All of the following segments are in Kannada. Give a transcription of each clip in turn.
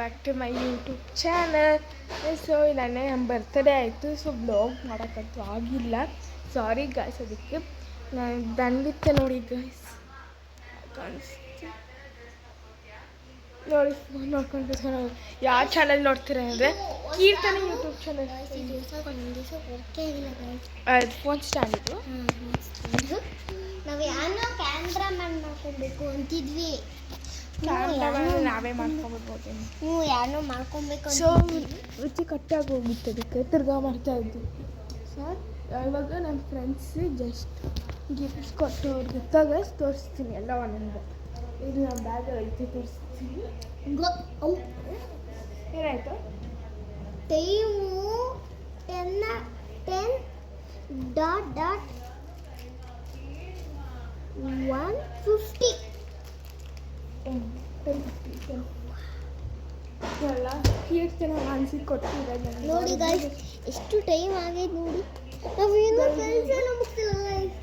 Back to my YouTube channel. So ನೆನ್ನೆ ನಮ್ಮ ಬರ್ತ್ಡೇ ಆಯಿತು. ಸೊ ಬ್ಲಾಗ್ ಮಾಡೋಕ್ಕಂತೂ ಆಗಿಲ್ಲ, ಸಾರಿ ಗಾಯ್ಸ್. ಅದಕ್ಕೆ ನಾನು ಬಂದಿತ್ತೆ ನೋಡಿ ಗಾಯ್ಸ್, ನೋಡಿ ಫೋನ್ ನೋಡ್ಕೊಂಡು ಯಾವ ಚಾನಲ್ ನೋಡ್ತೀರಾ ಅಂದರೆ ಕೀರ್ತನೆ ಯೂಟ್ಯೂಬ್ ಚಾನಲ್. ಅದು ಫೋನ್ ಸ್ಟ್ಯಾಂಡ್ ಇದು. ನಾವು ಯಾರೋ ಕ್ಯಾಮ್ರಾಮನ್ ಮಾಡ್ಕೊಬೇಕು ಅಂತಿದ್ವಿ. ನಾವೇ ಮಾಡ್ಕೊಬಿಡ್ಬೋದು. ಯಾರೋ ಮಾಡ್ಕೊಬೇಕು. ಸೊ ರುಚಿ ಕಟ್ಟಾಗಿ ಹೋಗಿತ್ತು, ಅದಕ್ಕೆ ತಿರ್ಗಾ ಮಾಡ್ತಾ ಇದ್ವಿ. ಸರ್ ಇವಾಗ ನನ್ನ ಫ್ರೆಂಡ್ಸ್ ಜಸ್ಟ್ ಗಿಫ್ಟ್ಸ್ ಕೊಟ್ಟು ಅವ್ರಿಗೆ ಗೊತ್ತಾಗ ತೋರಿಸ್ತೀನಿ ಎಲ್ಲ ಒಂದೊಂದು. ಇದು ನಮ್ಮ ಬ್ಯಾಗ್ ಐತೆ, ತೋರಿಸ್ತೀನಿ. ಏನಾಯಿತು? ಟೈಮು 10:150 ಎಲ್ಲ ಕೀರ್ತನ ಅನ್ಸಿ ಕೊಟ್ಟಿರೋದು ನೋಡಿ ಗಾಯ್ಸ್. ಎಷ್ಟು ಟೈಮ್ ಆಗೈತೆ ನೋಡಿ. ನಾವೇನು ಕೆಲಸ ಮುಗಿಸಿಲ್ಲ ಗಾಯ್ಸ್.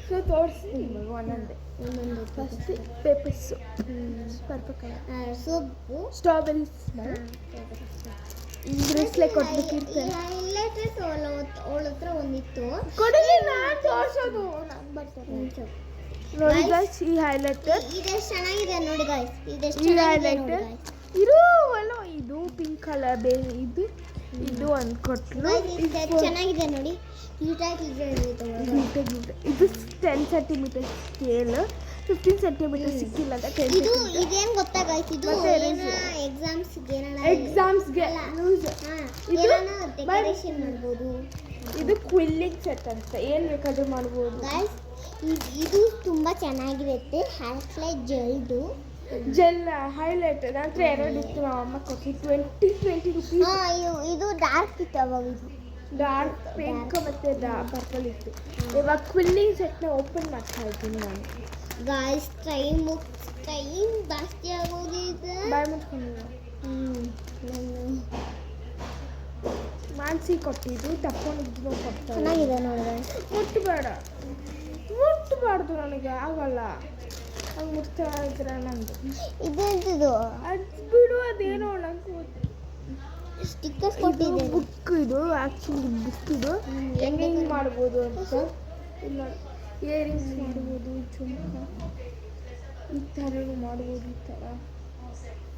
ಸೊ ತೋರಿಸ್ತೀನಿ ಒಂದೊಂದೇ. ಫಸ್ಟ್ ಪೇಪರ್ಸು, ಸೊಪ್ಪು, ಸ್ಟ್ರಾಬೆರೀಸ್, ಬ್ರೇಸ್ಲೆ ಕೊಟ್ಬಿಟ್ಟಿರ್ತೇನೆ. ಅವಳ ಹತ್ರ ಒಂದಿತ್ತು. ಕೊಡಲಿ, ನಾನು ತೋರಿಸೋದು, ನಾನು ಬರ್ತಾರೆ ನೋಡಿ ಗಾಯ್ಸ್. ಈ ಹೈಲೈಟರ್ ಇದೆಷ್ಟು ಚೆನ್ನಾಗಿದೆ ನೋಡಿ ಗಾಯ್ಸ್. ಇದೆಷ್ಟು ಈ ಹೈಲೈಟರ್ ಇದು ಅಲ್ಲ, ಇದು ಪಿಂಕ್ ಕಲರ್. ಇದು ಒಂದು ಕೊಟ್ಟರು, ಚೆನ್ನಾಗಿದೆ ನೋಡಿ. ನೀಟಾಗಿದೆ. ಇದು 10 ಸೆಂಟಿಮೀಟರ್ ಸ್ಕೇಲ್, 15 ಸೆಂಟಿಮೀಟರ್ ಸಿಕ್ಕಿಲ್ಲ ಅಂತ ಇದು ಇದೇನು ಗೊತ್ತಾ ಗಾಯ್ಸ್? ಇದು ಎಕ್ಸಾಮ್ಸ್ಗೆ ಡೆಕೋರೇಷನ್ ಮಾಡ್ಬೋದು. ಇದು ಕ್ವಿಲ್ಲಿಂಗ್ ಸೆಟ್ ಅಂತ, ಏನು ಬೇಕಾದ್ರೂ ಮಾಡ್ಬೋದು ಗಾಯ್ಸ್. ಇದು ತುಂಬಾ ಚೆನ್ನಾಗಿರುತ್ತೆ. ಹ್ಯಾಶ್ಲೈಟ್ ಜೆಲ್ ಹೈಲೈಟರ್ ಅಂದರೆ ಎರಡು ಇತ್ತು, ನಮ್ಮ ಅಮ್ಮ ಕೊಟ್ಟು 20 ರೂಪೀಸ್. ಇದು ಡಾರ್ಕ್ ಇತ್ತು ಅವಾಗ. ಇದು ಡಾರ್ಕ್ ಪಿಂಕ್ ಮತ್ತು ಪರ್ಪಲ್ ಇತ್ತು. ಇವಾಗ ಕ್ವಿಲ್ಲಿಂಗ್ ಸೆಟ್ನ ಓಪನ್ ಮಾಡ್ತಾ ಇದ್ದೀನಿ ನಾನು ಗಾಯ್ಸ್. ಟೈಮ್ ಜಾಸ್ತಿ ಆಗೋಗಿದೆ. ಬಾಯ್ ಮುಚ್ಕೊಂಡು ಮಾನ್ಸಿ ಕೊಟ್ಟಿದ್ದು ತಕ್ಕೊಂಡಿದ್ದು ಕೊಡ್ತಾರೆ. ಚೆನ್ನಾಗಿದೆ ನೋಡಿ. ಮುಟ್ಟಬಾರ್ದು, ನನಗೆ ಆಗಲ್ಲ ಹಂಗೆ ಮುಟ್ತಾ ಇದ್ರೆ. ನಂದು ಇದೇಂತಿದು? ಅದು ಬಿಡು, ಅದೇನೋ ನಂಗೆ ಸ್ಟಿಕ್ಕರ್ಸ್ ಕೊಟ್ಟಿದೆ. ಬುಕ್ ಇದು ಆ್ಯಕ್ಚುಲಿ ಬುಕ್. ಇದು ಹೆಂಗೆ ಮಾಡ್ಬೋದು ಅಂತ. ಇಲ್ಲ, ಇಯರಿಂಗ್ಸ್ ಮಾಡ್ಬೋದು, ಚುಮ್ಕ ಈ ಥರ ಮಾಡ್ಬೋದು. ಈ ಥರ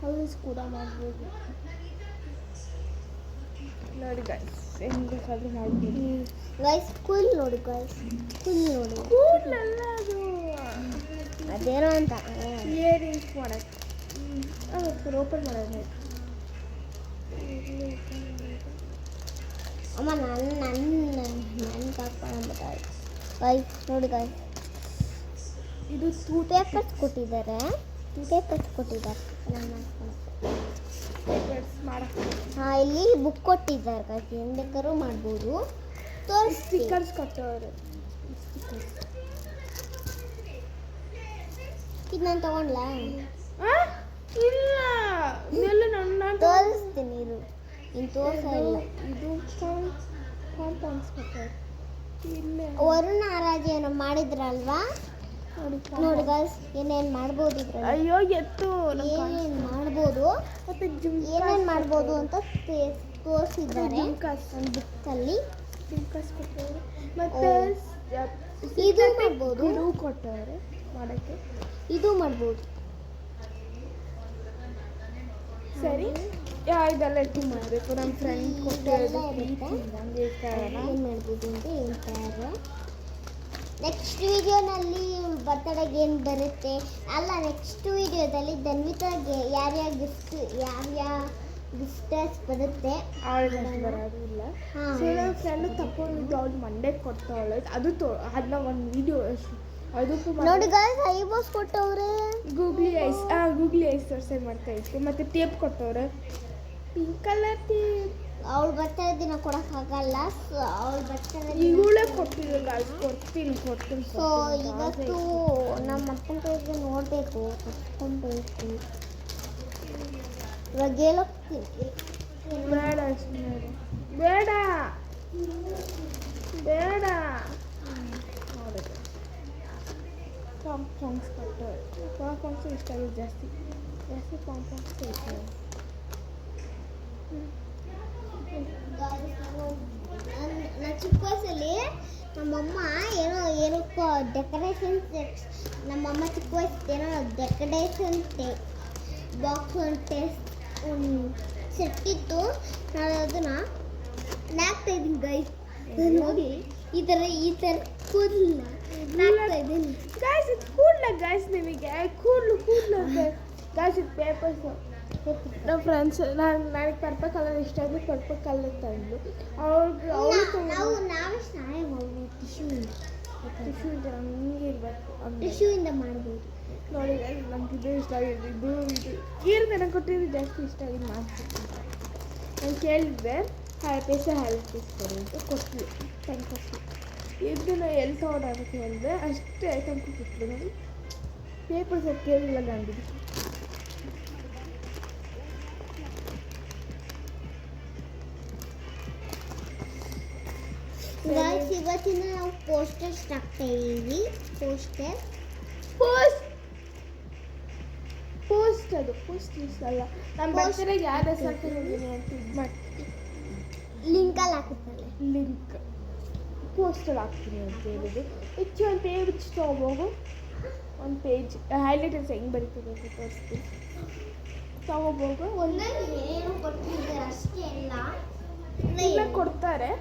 ಹೌಸ್ ಕೂಡ ಮಾಡ್ಬೋದು ನೋಡಿ ಗಾಯ್ಸ್. ಹೆಂಗೆ ಬೇಕಾದ್ರೂ ಮಾಡ್ಬೋದು ಗಾಯ್ಸ್. ಕೂಲ್ ನೋಡಿ ಗಾಯ್ಸ್, ನೋಡಿ. ಕೂದಲಲ್ಲ ಅದು, ಅದೇನೋ ಅಂತ. ಇಯರಿಂಗ್ಸ್ ಮಾಡೋಕ್ಕೆ ಓಪನ್ ಮಾಡೋದು. ಅಮ್ಮ ನನ್ನ ತಗೊಂಡ್ಬಿಟ್ಟಾಳೆ ಗಾಯ್ಸ್. ನೋಡಿ ಗಾಯ್ಸ್, ಇದು ಪೇಪರ್ಸ್ ಕೊಟ್ಟಿದ್ದಾರೆ. ಇಲ್ಲಿ ಬುಕ್ ಕೊಟ್ಟಿದ್ದಾರೆ ಗಾಯ್ಸ್. ಏನು ಬೇಕಾದ್ರೂ ಮಾಡ್ಬೋದು. ಸ್ಟಿಕ್ಕರ್ಸ್ ಕೊಟ್ಟವರು. ಇದು ನಾನು ತಗೊಂಡ್ಲಾ? ಇಲ್ಲ, ಇದೆಲ್ಲ ನನ್ನ ತೋರಿಸ್ತೀನಿ ಇರು. ಇನ್ನು ತೋರಿಸಲ್ಲ. ಇದು ಕಾಂಪೌಂಡ್ಸ್ ಕೊಟ್ಟವರು. ಇಲ್ಲೇ ವರುಣ ಆರಾಜಿ ಏನೋ ಮಾಡಿದ್ರಲ್ವಾ? ನೋಡಿ ಗಾಯ್ಸ್, ಏನೇನು ಮಾಡ್ಬೋದು ಇದ್ರಲ್ಲಿ. ಅಯ್ಯೋ ಎತ್ತು, ಏನೇನು ಮಾಡ್ಬೋದು ಮತ್ತೆ ಏನೇನು ಮಾಡ್ಬೋದು ಅಂತ ತೋರಿಸಿದ್ದಾರೆ ಒಂದು ಬುಕ್ಕಲ್ಲಿ. ಜುಮ್ಕಾಸ್ ಕೊಟ್ಟವರು. ಮತ್ತೆ ಇದು ಮಾಡ್ಬೋದು. ಇದು ಕೊಟ್ಟವರು ಮಾಡೋಕ್ಕೆ. ಇದು ಮಾಡ್ಬೋದು. ಸರಿ, ಇದೆಲ್ಲ ಇಟ್ಟು ಮಾಡಬೇಕು. ನಮ್ಮ ಫ್ರೆಂಡ್ ಕೊಟ್ಟಿರೋದು ಏನು ಮಾಡ್ಬೋದು ಅಂತ ಹೇಳ್ತಾರೆ. ನೆಕ್ಸ್ಟ್ ವಿಡಿಯೋನಲ್ಲಿ ಬರ್ತಡೆಗೆ ಏನು ಬರುತ್ತೆ ಅಲ್ಲ, ನೆಕ್ಸ್ಟ್ ವಿಡಿಯೋದಲ್ಲಿ ಧನ್ವಿತಾಗೆ ಯಾರ್ಯಾವ ಗಿಫ್ಟರ್ಸ್ ಬರುತ್ತೆ. ಬರೋದಿಲ್ಲ. ಸೊ ನನ್ನ ಫ್ರೆಂಡ್ ತಗೊಂಡಿದ್ದು ಅವ್ಳು ಮಂಡ್ಯಕ್ಕೆ ಕೊಡ್ತಾವಳೆ. ಅದನ್ನ ಒಂದು ವಿಡಿಯೋ ಅದಕ್ಕೂ ನೋಡಿ ಗಾಯ್ಸ್. ಐಬ್ರೋಸ್ ಕೊಟ್ಟವ್ರೆ. ಗೂಗ್ಲಿ ಐಸ್ ಸೆಂಡ್ ಮಾಡ್ತಾ ಇತ್ತು. ಮತ್ತು ಟೇಪ್ ಕೊಟ್ಟವ್ರೆ, ಪಿಂಕ್ ಕಲರ್ ಟೇಪ್. ಅವಳು ಬರ್ತಡೇ ದಿನ ಕೊಡೋಕ್ಕಾಗಲ್ಲ. ಸೊ ಅವಳು ಬರ್ತಡೇ ಇವಳೇ ಕೊಟ್ಟಿದ್ದು ಗಾಯ್ಸ್. ಕೊಡ್ತೀನಿ. ಸೊ ಇವತ್ತು ನಮ್ಮ ಅಪ್ಪನ ಕೈಗೆ ನೋಡಬೇಕು, ಕೊಟ್ಕೊಬೇಕು. ಇವಾಗ ಹೇಳೋಗ್ತೀನಿ. ಬೇಡ ಕಾಂಪೌಂಡ್ಸ್ ಕೊಟ್ಟವ್ರೆ. ಕಾಂಪೌಂಡ್ಸು ಇಷ್ಟ ಆಗಿದೆ ಜಾಸ್ತಿ. ಕಾಂಪೌಂಡ್ಸ್ ಇಷ್ಟ. ನನ್ನ ಚಿಕ್ಕ ವಯಸ್ಸಲ್ಲಿ ನಮ್ಮಮ್ಮ ಏನಕ್ಕೋ ಡೆಕೋರೇಷನ್ ನಮ್ಮಮ್ಮ ಚಿಕ್ಕ ವಯಸ್ಸು ಏನೋ ಡೆಕೋರೇಷನ್ ಬಾಕ್ಸ್ ಒಂದು ಸೆಟ್ ಇತ್ತು. ನಾನು ಅದನ್ನು ನಾಕ್ತಾ ಇದ್ದೀನಿ ಗೈಸ್. ನೋಡಿ ಈ ಥರ ಕೂದಲ ನಾಕ್ತಾ ಇದ್ದೀನಿ ಗಾಯ್ಸ್. ಇದು ಕೂದಲ ಗಾಯ್ಸ್, ನಿಮಗೆ ಕೂದಲು ಗಾಯ್ಸ್. ಇದು ಪೇಪರ್ಸು. ನಮ್ಮ ಫ್ರೆಂಡ್ಸ್ ನನಗೆ ಪರ್ಪಲ್ ಕಲರ್ ಇಷ್ಟ ಆಗಿ ಪರ್ಪಲ್ ಕಲರ್ ತಂದು ನಾವೇ ಸ್ನಾನ ಮಾಡ್ಬೋದು. ಟಿಶ್ಯೂಯಿಂದ ಹಂಗೆ ಇರಬೇಕು. ಟಿಶ್ಯೂಯಿಂದ ಮಾಡ್ಬೋದು. ನೋಡಿ ನನಗೆ ಇದು ಇಷ್ಟ ಆಗಿದೆ. ಇದು ನನಗೆ ಕೊಟ್ಟಿದ್ದು ಜಾಸ್ತಿ ಇಷ್ಟ ಆಗಿದ್ದು ಮಾಡ್ತೀನಿ. ನಾನು ಕೇಳಿದ್ದೆ ಪೈಸೆ ಕೊಡಿ ಅಂತ ಕೊಟ್ಟರು. ತಂದು ಕೊಟ್ಟು ಇದನ್ನು ಎಲ್ಲಿ ತೊಗೊಂಡು ಕೇಳಿದೆ. ಅಷ್ಟೇ ತಂದು ಕೊಟ್ಟರು. ನೋಡಿ ಪೇಪರ್ಸ್ ಅದು ಕೇಳಿಲ್ಲ ನನಗೆ. ಗಾಯ್ಸ್, ಇವತ್ತಿನ ನಾವು ಪೋಸ್ಟರ್ ಹಾಕ್ತಾ ಇದ್ದೀವಿ. ಪೋಸ್ಟ್ ಅಲ್ಲ. ನಮ್ಮ ಬರ್ತ್ಡೇಗೆ ಯಾರು ಹೆಸರು ಹಾಕಿದ್ದೀನಿ ಅಂತ ಇದು ಮಾಡಿ ಲಿಂಕಲ್ಲಿ ಹಾಕುತ್ತಾರೆ. ಲಿಂಕ್ ಪೋಸ್ಟಲ್ಲಿ ಹಾಕ್ತೀನಿ ಅಂತ ಹೇಳಿದ್ರು. ಹೆಚ್ಚು ಒಂದು ಪೇಜ್ ತೊಗೋಬೋದು. ಒಂದು ಪೇಜ್ ಹೈಲೈಟರ್ಸ್ ಹೆಂಗೆ ಬರೀತದೆ ಅಂತ ತೋರಿಸ್ತೀನಿ. ತೊಗೋಬೋದು. ಏನು ಕೊಟ್ಟಿದ್ದಾರೆ ಅಷ್ಟೇ ಇಲ್ಲ, ಇಲ್ಲ ಕೊಡ್ತಾರೆ.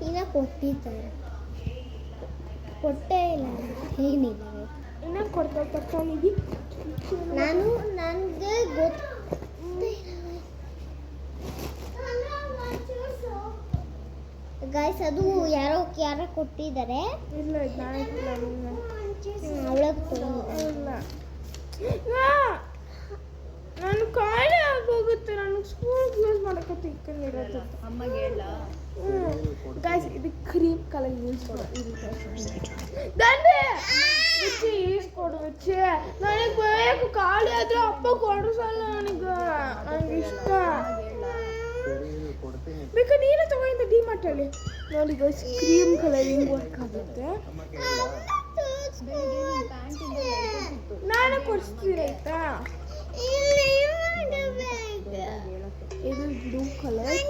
ಇನ್ನು ಕೊಟ್ಟಿದ್ದಾರೆ, ಕೊಟ್ಟೇ ಇಲ್ಲ ಏನಿಲ್ಲ. ಇನ್ನೂ ಕೊಡ್ತಾರೆ ತಗೊಂಡಿದ್ದಿ. ನನಗೆ ಗೊತ್ತು ಗಾಯ್ಸ್. ಅದು ಯಾರೋ ಕೊಟ್ಟಿದ್ದಾರೆ. ಇಲ್ಲ ನಾನು ಕಾಲೇ ಆಗೋಗುತ್ತೆ. ನನಗೆ ಸ್ಕೂಲ್ ಯೂಸ್ ಮಾಡೋಕ್ಕೆ ಇಕ್ಕೊಂಡಿರೋದು. ಅಮ್ಮಗೆ ಹೇಳ ಗಾಯ್ಸ್, ಇದು ಕ್ರೀಮ್ ಕಲರ್ ಯೂಸ್ ಕೊಡು. ನನಗೆ ಬೇಕು. ಖಾಲಿ ಆದ್ರೆ ಅಪ್ಪ ಕೊಡಿಸಲ್ಲ ನನಗೆ ಇಷ್ಟ. ಬೇಕಾ ನೀನು ತಗೊಂಡಿದ್ದ ಡಿಮಾರ್ಟಲ್ಲಿ. ನೋಡಿ ಗೈಸ್, ಕ್ರೀಮ್ ಕಲರ್ ಹಿಂಗೆ ವರ್ಕ್ ಆಗುತ್ತೆ. ನಾನು ಕೊಡಿಸ್ತೀನಿ ಆಯ್ತಾ. ಇದು ಬ್ಲೂ ಕಲರ್,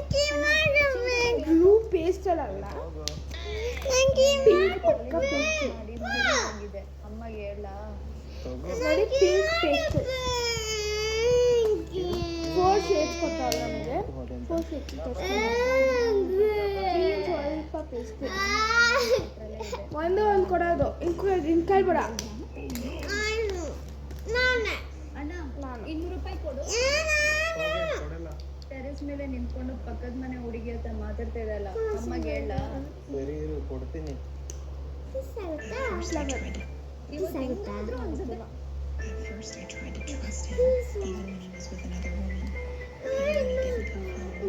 ಬ್ಲೂ ಪೇಸ್ಟಲ್ ಅಲ್ಲ, ಪಿಂಕ್ ಪಕ್ಕ ಪೇಸ್ಟ್. ಅಮ್ಮಗೆ ಹೇಳ ನೋಡಿ ಪಿಂಕ್ ಪೇಸ್ಟ್. 4 ಶೇಡ್ಸ್ ಕೊಟ್ಟವಲ್ಲ ನಮಗೆ. 4 ಶೇಡ್ಸ್ ಸ್ವಲ್ಪ ಪೇಸ್ಟ್ ಒಂದು ಕೊಡೋದು. ಇನ್ಕಾಯ್ ಬೇಡ. ಅಣ್ಣ 200 ರೂಪಾಯಿ ಕೊಡು. ಟೆರೆಸ್ ಮೇಲೆ ನಿಂತ್ಕೊಂಡು ಪಕ್ಕದ ಮನೆ ಹುಡುಗಿ ಹತ್ರ ಮಾತಾಡ್ತಾ ಇದಲ್ಲ. ಅಮ್ಮಗೆ ಹೇಳ ಕೊಡ್ತೀನಿ.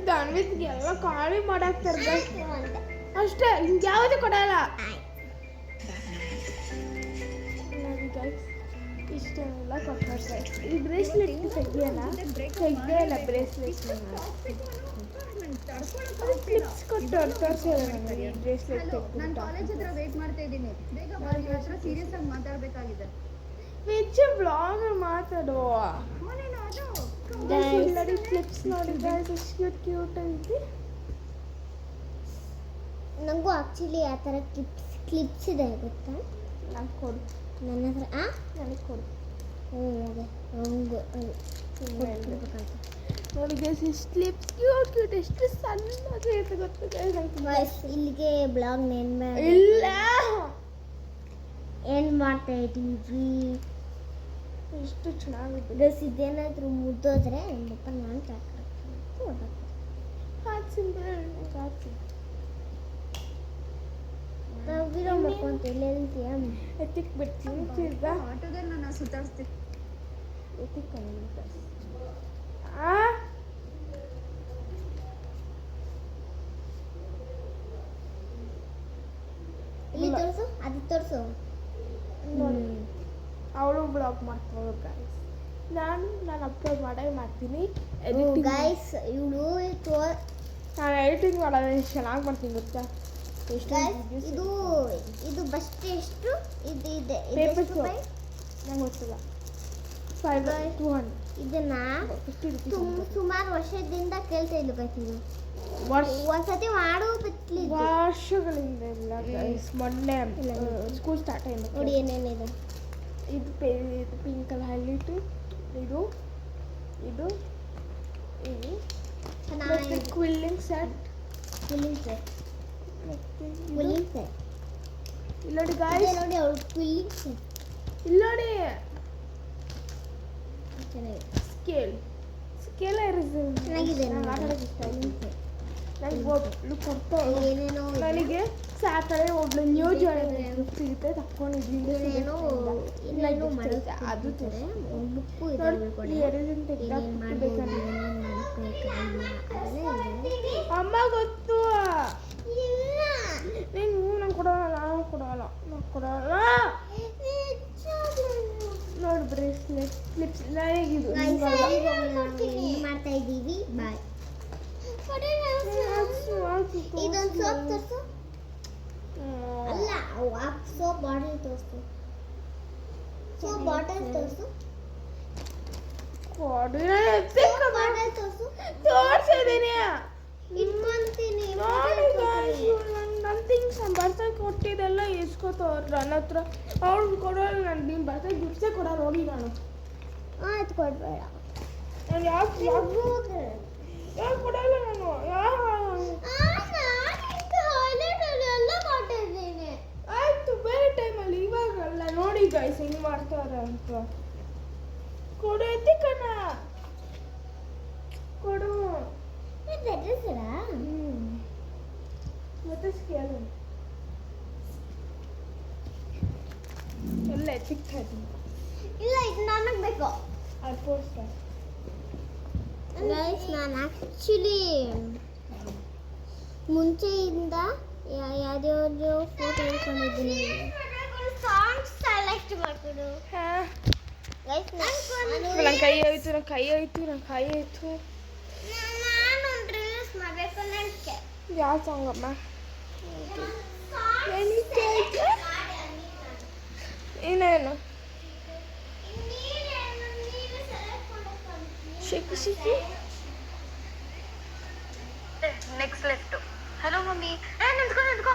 ಧನ್ವಿತ್ಗೆ ಎಲ್ಲ ಖಾಲಿ ಮಾಡಾಕ್ತಾರೆ ಅಷ್ಟೇ. ಹಿಂಗೆ ಯಾವುದೇ ಕೊಡಲ್ಲ. ಇಷ್ಟೆಲ್ಲ ಕೊಡ್ತಾರೆ. ಈ ಬ್ರೇಸ್ಲೆಟ್ ತೆಗಿಯಲ್ಲ ಬ್ರೇಸ್ಲೆಟ್ ಕ್ಲಿಪ್ಸ್ ಕೊಟ್ಟು ತೋರಿಸೋದು ನನಗೆ. ಈ ಬ್ರೇಸ್ಲೆಟ್ ನಾನು ಕಾಲೇಜ್ ಹತ್ರ ವೇಟ್ ಮಾಡ್ತಾ ಇದ್ದೀನಿ. ಬೇಗ ಬಾ, ನಿನ್ನ ಹತ್ರ ಸೀರಿಯಸ್ ಆಗಿ ಮಾತಾಡಬೇಕಾಗಿದೆ. ಹೆಚ್ಚು ಬ್ಲಾಗ್ ಮಾತಾಡುವ. ನೋಡಿ ಕ್ಲಿಪ್ಸ್ ನೋಡಿ ಗಾಯ್ಸ್, ಕ್ಯೂಟ್ ಐತಿ. ನನಗೂ ಆ್ಯಕ್ಚುಲಿ ಆ ಥರ ಕ್ಲಿಪ್ಸ್ ಇದೆ ಗೊತ್ತಾ. ನಾನು ಕೊಡು. ನನ್ನ ಹತ್ರ ನನಗೆ ಕೊಡು. ಅದೇ ಹಂಗೆ ನೋಡಿ ಗೈಸ್, ಇಷ್ಟು ಕ್ಲಿಪ್ಸ್ ಕ್ಯೂಟ್ ಎಷ್ಟು ಸಣ್ಣಗೆ ಇರುತ್ತೆ ಗೊತ್ತು ಗೈಸ್. ಇಲ್ಲಿಗೆ ಬ್ಲಾಗ್ ಇಲ್ಲ ಏನು ಮಾಡ್ತಾ ಇದ್ದೀವಿ. ಎಷ್ಟು ಚೆನ್ನಾಗಿದೆ ಗೈಸ್. ಇದೇನಾದರೂ ಮುದ್ದೋದ್ರೆ ನಮ್ಮಪ್ಪ ನಾನು ನಾವು ವಿಡಿಯೋ ಮಾಡ್ಕೊಂತೀವಿ. ಎತ್ತಿಕ್ ಬಿಡ್ತೀನಿ. ತಿರ್ಗಾ ಆಟೋದಲ್ಲಿ ನಾನು ಸುತ್ತಾಡ್ಸ್ತೀನಿ. ಎತ್ತಿಕ್ ಇಲ್ಲಿ ತೋರಿಸು, ಅದು ತೋರಿಸು. ನೋಡಿ ಅವಳು ಬ್ಲಾಗ್ ಮಾಡ್ತಾಳು ಗಾಯ್ಸ್. ನಾನು ಅಪ್ಲೋಡ್ ಮಾಡ್ತೀನಿ. ಗೈಸ್ ಇವಳು ನಾನು ಎಡಿಟಿಂಗ್ ಮಾಡೋದು ಎಷ್ಟು ಚೆನ್ನಾಗಿ ಮಾಡ್ತೀನಿ ಗೊತ್ತಾ. ಇದು ಬಸ್ಟ್ ಎಷ್ಟು ಇದು ಇದೆ ಪೇಪರ್ಸ್ ನಂಗೆ ಗೊತ್ತಿಲ್ಲ. 200 ಇದನ್ನ 50 rupees ಸುಮಾರು ವರ್ಷದಿಂದ ಕೇಳ್ತಾ ಇದ್ಲು ಇದು ಒಂದ್ಸತಿ ಮಾಡು ಬಿಟ್ಲಿ ವರ್ಷಗಳಿಂದ ಇಲ್ಲ ಗೈಸ್ ಮೊನ್ನೆ ಸ್ಕೂಲ್ ಸ್ಟಾರ್ಟ್ ಆಯ್ತು ನೋಡಿ ಏನೇನಿದೆ ಇದು ಪಿಂಕ್ ಕಲರ್ ಹೈಲೈಟ್ ಇದು ಇದು ಇದು ಮತ್ತೆ ಕ್ವಿಲ್ಲಿಂಗ್ ಸೆಟ್ ಫುಲ್ಲಿಂಗ್ ಸೆಟ್ ಇಲ್ಲಿ ನೋಡಿ ಗಾಯ್ಸ್ ನೋಡಿ ಅವ್ರು ಫುಲ್ಲಿಂಗ್ ಸೆಟ್ ಇಲ್ಲಿ ನೋಡಿ ಚೆನ್ನಾಗಿದೆ ಸ್ಕೇಲ್ ಚೆನ್ನಾಗಿದೆ ಆಟಾಡೋಕೆ ಇಷ್ಟ ನನಗೆ ಒಬ್ಳು ಕೊಡ್ತಾರೆ ಏನೇನೋ ನನಗೆ ಸ್ಯಾಟರ್ಡೆ ಒಬ್ಳು ನ್ಯೂ ಜಾಯಿನ್ ಸಿಗುತ್ತೆ ತಕ್ಕೊಂಡಿದ್ದೀನಿ ಏನೇನೋ ಮಾಡುತ್ತೆ ಅದು ಬುಕ್ಕು ಅಮ್ಮ ಗೊತ್ತು ನೀನು ನಂಗೆ ಕೊಡೋಲ್ಲ ನಾನು ಕೊಡೋಲ್ಲ ನೋಡಿ ಬ್ರೇಸ್ಲೆಟ್ ಕ್ಲಿಪ್ಸ್ ಹೇಗಿದು ಮಾಡ್ತಾ ಇದ್ದೀವಿ ಬಾಯ್ ಇದೊಂದು ಸೋಪ್ ತೋರಿಸು ಅಲ್ಲ ಸೋಪ್ ಬಾಟಲ್ ತೋರಿಸು ಸೋಪ್ ಬಾಟಲ್ ತೋರಿಸು ಬಾಟಲ್ ತೋರಿಸು ತೋರಿಸಿದ್ದೀನಿ ಇಟ್ಕೊಂತೀನಿ ನೋಡಿ ನನ್ನ ಥಿಂಗ್ಸ್ ನಾನು ಬರ್ತಾಗ ಕೊಟ್ಟಿದ್ದೆಲ್ಲ ಇಸ್ಕೋತವ್ರು ನನ್ನ ಹತ್ರ ಅವ್ಳು ಕೊಡೋಲ್ಲ ನಾನು ನೀನು ಬರ್ತಾಗ ಗಿಫ್ಟ್ಸೇ ಕೊಡೋ ನೋಡಿ ನಾನು ಆಯ್ತು ಕೊಡ್ಬೇಡ ನಾನು ಯಾಕೆ ಕೊಡಲ್ಲ ನಾನು ಎಲ್ಲ ಕೊಟ್ಟಿದ್ದೀನಿ ಆಯ್ತು ಬೇರೆ ಟೈಮಲ್ಲಿ ಇವಾಗಲ್ಲ ನೋಡಿ ಗೈಸ್ ಹೆಂಗೆ ಮಾಡ್ತಾರೆ ಅಂತ ಕೊಡು ಎತ್ತಿ ಕಣ ಕೊಡು ಮತ್ತೆ ಸ್ಕೇಲ್ ಎಲ್ಲ ಎತ್ತಿಕ್ತಾ ಇದ್ದೀನಿ ಇಲ್ಲ ಇದು ನನಗೆ ಬೇಕು ಅದು ತೋರಿಸ್ತಾ ಗೈಸ್ ನಾನು ಆ್ಯಕ್ಚುಲಿ ಮುಂಚೆಯಿಂದ ಯಾವ್ಯಾವ್ದು ಫೋಟೋ ಹಿಡ್ಕೊಂಡಿದ್ದೀನಿ ಸಾಂಗ್ ಸೆಲೆಕ್ಟ್ ಮಾಡ್ಕೊಡು ಗೈಸ್ ನನ್ನ ಕೈ ಆಯ್ತು ನಾನು ಒಂದು ರೀಲ್ಸ್ ಮಾಡಬೇಕು ನನಗೆ ಯಾವ ಸಾಂಗ್ ಅಮ್ಮ ಇನ್ನೇನು ಶಿಕಿ ನೆಕ್ಸ್ಟ್ ಲೆಫ್ಟ್ ಹಲೋ ಮಮ್ಮಿ ನಿಂತ್ಕೋ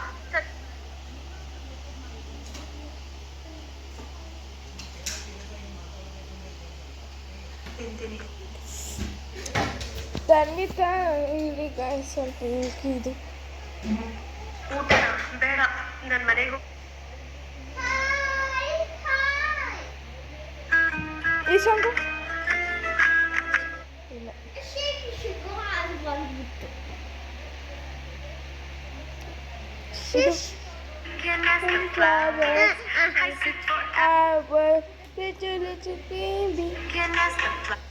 ತಿಂತೀನಿ ತನ್ವಿತಾ ಈಗ ಸ್ವಲ್ಪ ಇದು ಊಟನ ಬೇಡ ನನ್ನ ಮನೆಗೂ ಈ ಸಾಂಗು ಇಲ್ಲ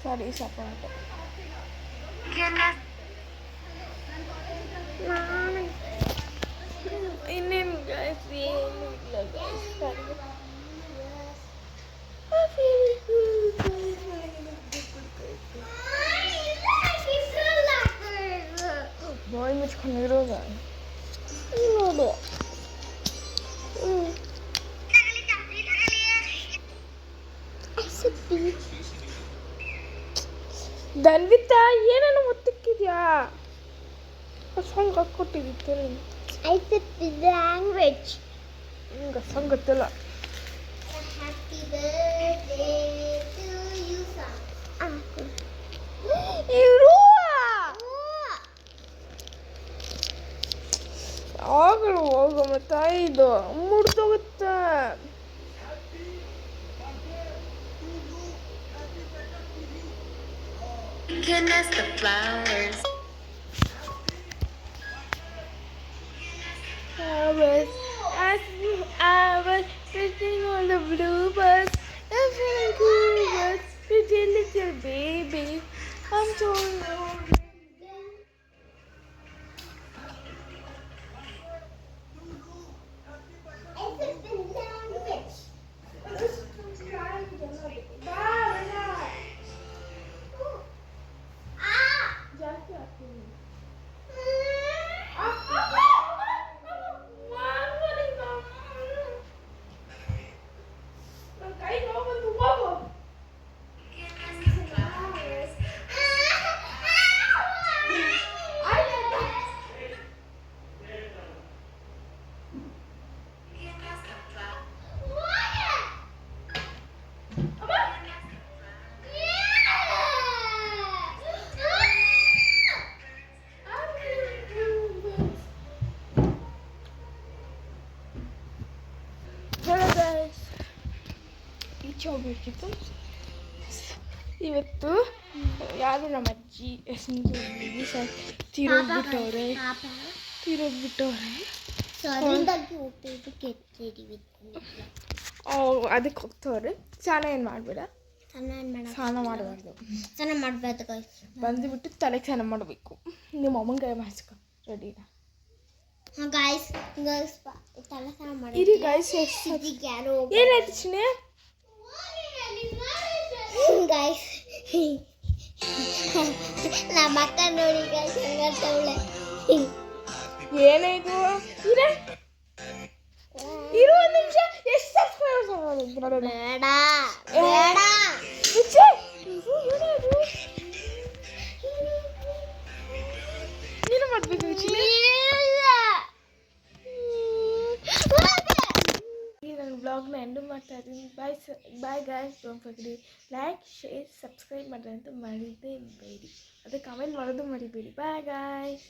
ಸಾರಿ ಸಪೋರ್ಟ್ ಇನ್ನೇನು ಗೈಸ್ ಏನು ಇಲ್ಲ ಗೈಸ್ ಬಾಯ್ ಮುಚ್ಕೊಂಡಿರೋದ ನೋಡು ಧನ್ವಿತಾ ಏನೇನು ಒತ್ತಿಕ್ಕಿದ್ಯಾ ಸಾಂಗ್ ಹಾಕ್ಕೊಟ್ಟಿದ್ದಿತ್ತು ನೀನು ಐತೆ ಲ್ಯಾಂಗ್ವೇಜ್ ನಿಂಗೆ ಸಾಂಗ್ ಗೊತ್ತಿಲ್ಲ happy birthday to you song ಆಗಲು ಹೋಗಮ್ಮ ತಾಯಿದು ಮುಡ್ದೋಗುತ್ತೆ Goodness, the flowers. I was sitting on the blue bus, I'm feeling cool, but pretty little baby, I'm so lonely. Hello guys, ಈಚೆ ಹೋಗ್ಬೇಕಿತ್ತು. ಇವತ್ತು ಯಾರು ನಮ್ಮ ಅಜ್ಜಿ ತೀರೋಗ್ಬಿಟ್ಟವ್ರೆ. ಸೊ ಅದರಿಂದಾಗಿ ಹೋಗ್ತಿದ್ದು ಕೆಟ್ಟಿದ್ದೀವಿ. ಅದಕ್ಕೆ ಹೋಗ್ತವ್ರೆ. ಸ್ನಾನ ಏನು ಮಾಡಬೇಡ, ಸ್ನಾನ ಮಾಡಬಾರ್ದು. ಸ್ನಾನ ಮಾಡಬಾರ್ದು ಗೈಸ್. ಬಂದುಬಿಟ್ಟು ತಲೆಗೆ ಸ್ನಾನ ಮಾಡಬೇಕು. ನಿಮ್ಮ ಅಮ್ಮನ ಮಾಡಿಸ್ಕೊ ರೆಡಿನಾ? ಹಾಂ ಗೈಸ್ ತಲೆ ಸ್ನಾನ ಮಾಡಿ ಇರಿ ಗೈಸ್. ಯಾರು ಏನಾಯ್ತು ಚಿನ್ನೆ? ಗೈಸ್ ನಮ್ಮ ಅಕ್ಕ ನೋಡಿ ಗೈಸ್ ಹೆಂಗರ್ತವಳೆ. ಏನಾಯ್ತು? ಇರು ಒಂದು ನಿಮಿಷ. ಎಷ್ಟು ಸಬ್ಸ್ಕ್ರೈಬರ್ಸ್ ಬೇಡ ಬೇಡ ನೀನು ಮಾಡಬೇಕು ಚಿನ್ನೆ. ನಾನು ಬ್ಲಾಗ್ನ ಎಂಡು ಮಾಡ್ತಾ ಇದ್ದೀನಿ. Bye guys. Don't forget like, share, subscribe ಮಾಡಿದ್ರೆ ಅಂತ ಮರಿದೇ ಬೇಡಿ. ಅದೇ ಕಮೆಂಟ್ ಮಾಡೋದು ಮರಿಬೇಡಿ. Bye guys.